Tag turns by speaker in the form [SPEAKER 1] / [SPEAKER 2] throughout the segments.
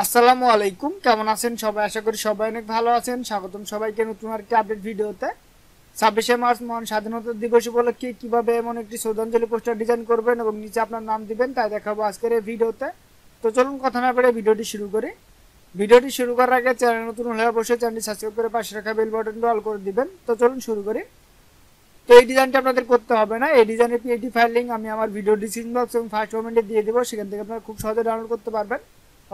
[SPEAKER 1] আসসালামু আলাইকুম, কেমন আছেন সবাই? আশা করি সবাই অনেক ভালো আছেন। স্বাগতম সবাইকে নতুন আরেকটি আপডেট ভিডিওতে। 26শে মার্চ মহান স্বাধীনতা দিবস উপলক্ষে কিভাবে এমন একটি শ্রদ্ধাঞ্জলি পোস্টার ডিজাইন করবেন এবং নিচে আপনার নাম দিবেন তাই দেখাবো আজকের এই ভিডিওতে। তো চলুন কথা না বেড়ে ভিডিওটি শুরু করি। ভিডিওটি শুরু করার আগে চ্যানেল নতুন হলে অবশ্যই চ্যানেলটি সাবস্ক্রাইব করে পাশে রাখা বেল বাটনটি অল করে দিবেন। তো চলুন শুরু করি। তো এই ডিজাইনটা আপনাদের করতে হবে না। এই ডিজাইনের পিএটি ফাইল লিঙ্ক আমি আমার ভিডিও ডিসক্রিপশন বক্স এবং ফার্স্ট কমেন্টে দিয়ে দেবো, সেখান থেকে আপনারা খুব সহজে ডাউনলোড করতে পারবেন।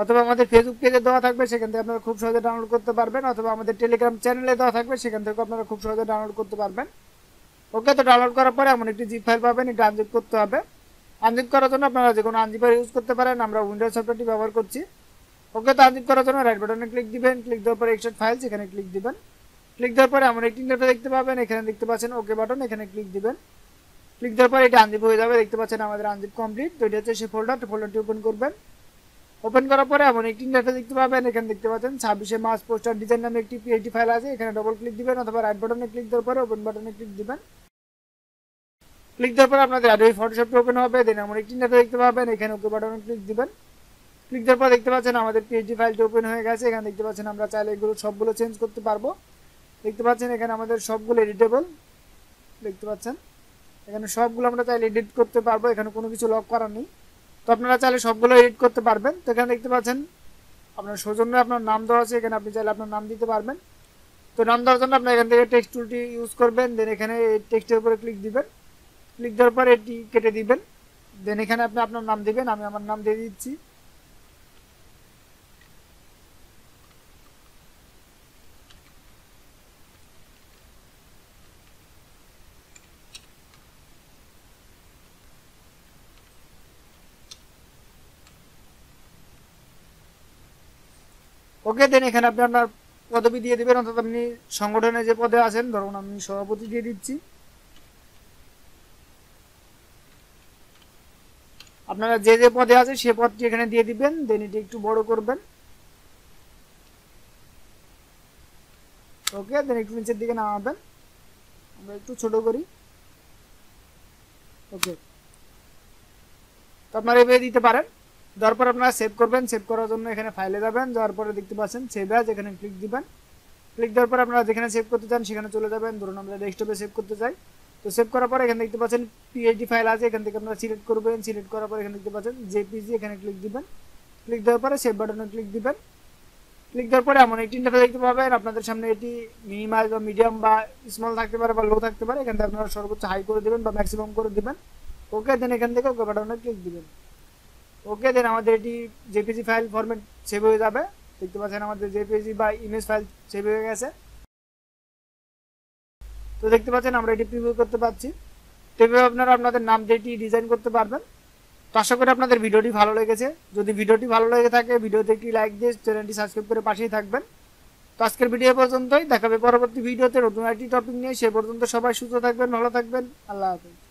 [SPEAKER 1] অথবা আমাদের ফেসবুক পেজে দেওয়া থাকবে, সেখান থেকে আপনারা খুব সহজে ডাউনলোড করতে পারবেন। অথবা আমাদের টেলিগ্রাম চ্যানেলে দেওয়া থাকবে, সেখান থেকে আপনারা খুব সহজে ডাউনলোড করতে পারবেন। ওকে, তো ডাউনলোড করার পরে এমন একটি জিপ ফাইল পাবেন, এটা আনজিপ করতে হবে। আনজিপ করার জন্য আপনারা যে কোনো আনজিপার ইউজ করতে পারেন, আমরা উইন্ডোজ সফটওয়্যারটি ব্যবহার করছি। ওকে, তো আনজিপ করার জন্য রাইট বাটনে ক্লিক দিবেন, ক্লিক দেওয়ার পরে এক্সট্রাক্ট ফাইলস এখানে ক্লিক দিবেন। ক্লিক দেওয়ার পরে এমন একটি ইন্টারফেস দেখতে পাবেন, এখানে দেখতে পাচ্ছেন ওকে বাটন, এখানে ক্লিক দিবেন। ক্লিক দেওয়ার পরে এটা আনজিপ হয়ে যাবে, দেখতে পাচ্ছেন আমাদের আনজিপ কমপ্লিট। তো এটা হচ্ছে সেই ফোল্ডারটি ওপেন করবেন। ওপেন করার পরে এমন একটি ইন্টারফেস দেখতে পাবেন, এখানে দেখতে পাচ্ছেন 26শে মার্চ পোস্টার ডিজাইন নামে একটি পিএটি ফাইল আছে, এখানে ডবল ক্লিক দিবেন অথবা রাইট বাটনে ক্লিক দেওয়ার পরে ওপেন বাটনে ক্লিক দিবেন। ক্লিক দেওয়ার পরে আপনাদের অ্যাডোবি ফটোশপটি ওপেন হবে। দেন এমন একটি ইন্টারফেস দেখতে পাবেন, এখানে ওকে বাটনে ক্লিক দিবেন। ক্লিক দেওয়ার পর দেখতে পাচ্ছেন আমাদের পিএটি ফাইলটি ওপেন হয়ে গেছে। এখানে দেখতে পাচ্ছেন আমরা চাইলে এগুলো সবগুলো চেঞ্জ করতে পারবো। দেখতে পাচ্ছেন এখানে আমাদের সবগুলো এডিটেবল, দেখতে পাচ্ছেন এখানে সবগুলো আমরা চাইলে এডিট করতে পারবো, এখানে কোনো কিছু লক করার নেই। তো আপনারা চাইলে সবগুলো এডিট করতে পারবেন। তো এখানে দেখতে পাচ্ছেন আপনার সৌজন্য আপনার নাম দেওয়া আছে, এখানে আপনি চাইলে আপনার নাম দিতে পারবেন। তো নাম দেওয়ার জন্য আপনার এখান থেকে টেক্সট টুলটি ইউজ করবেন। দেন এখানে এই টেক্সটের উপরে ক্লিক দিবেন। ক্লিক দেওয়ার পর এটি কেটে দিবেন। দেন এখানে আপনি আপনার নাম দিবেন, আমি আমার নাম দিয়ে দিচ্ছি। ওকে, দেন এখানে আপনি আপনার পদবি দিয়ে দিবেন, অর্থাৎ আপনি সংগঠনে যে পদে আছেন, ধরুন আমি সভাপতি দিয়ে দিচ্ছি। আপনারা যে যে পদে আছে সে পদটি এখানে দিয়ে দিবেন। দেন এটি একটু বড় করবেন। ওকে, দেন একটু নিচের দিকে নামাবেন, আমরা একটু ছোট করি। ওকে, তো আপনারা এভাবে দিতে পারেন। দেওয়ার পর আপনারা সেভ করবেন। সেভ করার জন্য এখানে ফাইলে যাবেন, যাওয়ার পরে দেখতে পাচ্ছেন সেভ অ্যাজ, এখানে ক্লিক দিবেন। ক্লিক দেওয়ার পর আপনারা যেখানে সেভ করতে চান সেখানে চলে যাবেন। ধরুন আমরা ডেস্কটপে সেভ করতে চাই। তো সেভ করার পর এখানে দেখতে পাচ্ছেন পিএইচডি ফাইল আছে, এখান থেকে আপনারা সিলেক্ট করবেন। সিলেক্ট করার পর এখানে দেখতে পাচ্ছেন জেপিজি, এখানে ক্লিক দিবেন। ক্লিক দেওয়ার পরে সেভ বাটনে ক্লিক দিবেন। ক্লিক দেওয়ার পরে এমন একটি ইন্টারফেস দেখতে পাবেন। আপনাদের সামনে এটি মিনিমাইজ বা মিডিয়াম বা স্মল থাকতে পারে বা লো থাকতে পারে, এখান থেকে আপনারা সর্বোচ্চ হাই করে দেবেন বা ম্যাক্সিমাম করে দেবেন। ওকে, দেন এখান থেকে ওকে বাটনে ক্লিক দিবেন। ওকে, দেন আমাদের এটি জেপিজি ফাইল ফরম্যাট সেভ হয়ে যাবে। দেখতে পাচ্ছেন আমাদের জেপিজি বা ইমেজ ফাইল সেভ হয়ে গেছে। তো দেখতে পাচ্ছেন আমরা এটি প্রিভিউ করতে পারছি। তো এভাবে আপনারা আপনাদের নাম দিয়ে এটি ডিজাইন করতে পারবেন। তো আশা করি আপনাদের ভিডিওটি ভালো লেগেছে। যদি ভিডিওটি ভালো লেগে থাকে ভিডিওতে একটি লাইক দিয়ে চ্যানেলটি সাবস্ক্রাইব করে পাশেই থাকবেন। তো আজকের ভিডিও পর্যন্তই, দেখাবে পরবর্তী ভিডিওতে নতুন একটি টপিক নিয়ে। সে পর্যন্ত সবাই সুস্থ থাকবেন, ভালো থাকবেন। আল্লাহ হাফেজ।